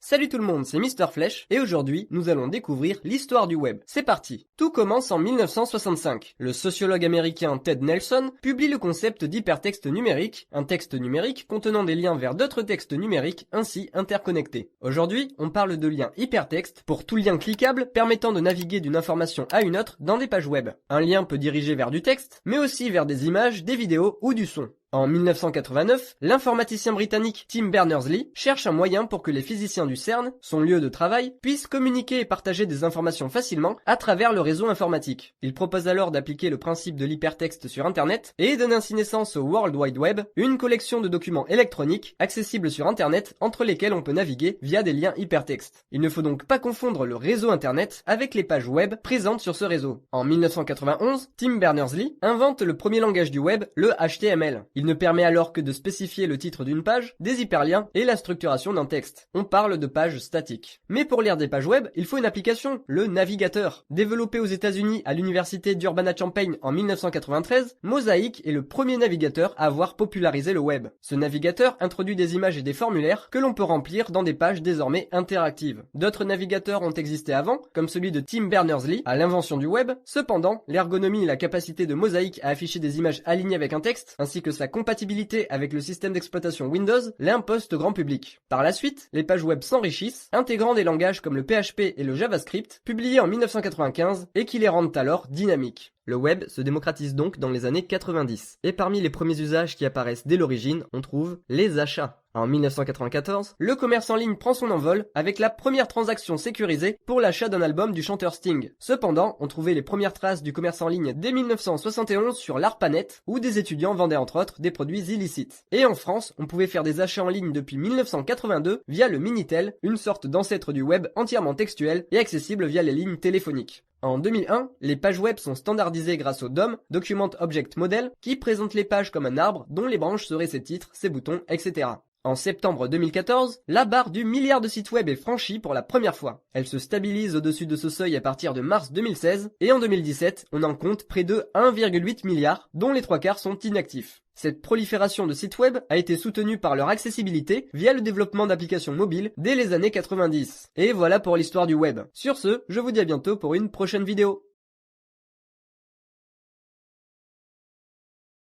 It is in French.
Salut tout le monde, c'est Mister Flèche, et aujourd'hui, nous allons découvrir l'histoire du web. C'est parti. Tout commence en 1965. Le sociologue américain Ted Nelson publie le concept d'hypertexte numérique, un texte numérique contenant des liens vers d'autres textes numériques ainsi interconnectés. Aujourd'hui, on parle de lien hypertexte pour tout lien cliquable permettant de naviguer d'une information à une autre dans des pages web. Un lien peut diriger vers du texte, mais aussi vers des images, des vidéos ou du son. En 1989, l'informaticien britannique Tim Berners-Lee cherche un moyen pour que les physiciens du CERN, son lieu de travail, puissent communiquer et partager des informations facilement à travers le réseau informatique. Il propose alors d'appliquer le principe de l'hypertexte sur Internet et donne ainsi naissance au World Wide Web, une collection de documents électroniques accessibles sur Internet entre lesquels on peut naviguer via des liens hypertextes. Il ne faut donc pas confondre le réseau Internet avec les pages web présentes sur ce réseau. En 1991, Tim Berners-Lee invente le premier langage du web, le HTML. Il ne permet alors que de spécifier le titre d'une page, des hyperliens et la structuration d'un texte. On parle de pages statiques. Mais pour lire des pages web, il faut une application, le navigateur. Développé aux États-Unis à l'université d'Urbana-Champaign en 1993, Mosaic est le premier navigateur à avoir popularisé le web. Ce navigateur introduit des images et des formulaires que l'on peut remplir dans des pages désormais interactives. D'autres navigateurs ont existé avant, comme celui de Tim Berners-Lee à l'invention du web. Cependant, l'ergonomie et la capacité de Mosaic à afficher des images alignées avec un texte, ainsi que sa compatibilité avec le système d'exploitation Windows l'imposent au grand public. Par la suite, les pages web s'enrichissent, intégrant des langages comme le PHP et le JavaScript, publiés en 1995 et qui les rendent alors dynamiques. Le web se démocratise donc dans les années 90. Et parmi les premiers usages qui apparaissent dès l'origine, on trouve les achats. En 1994, le commerce en ligne prend son envol avec la première transaction sécurisée pour l'achat d'un album du chanteur Sting. Cependant, on trouvait les premières traces du commerce en ligne dès 1971 sur l'ARPANET, où des étudiants vendaient entre autres des produits illicites. Et en France, on pouvait faire des achats en ligne depuis 1982 via le Minitel, une sorte d'ancêtre du web entièrement textuel et accessible via les lignes téléphoniques. En 2001, les pages web sont standardisées grâce au DOM, Document Object Model, qui présente les pages comme un arbre dont les branches seraient ses titres, ses boutons, etc. En septembre 2014, la barre du milliard de sites web est franchie pour la première fois. Elle se stabilise au-dessus de ce seuil à partir de mars 2016, et en 2017, on en compte près de 1,8 milliard, dont les 3/4 sont inactifs. Cette prolifération de sites web a été soutenue par leur accessibilité via le développement d'applications mobiles dès les années 90. Et voilà pour l'histoire du web. Sur ce, je vous dis à bientôt pour une prochaine vidéo.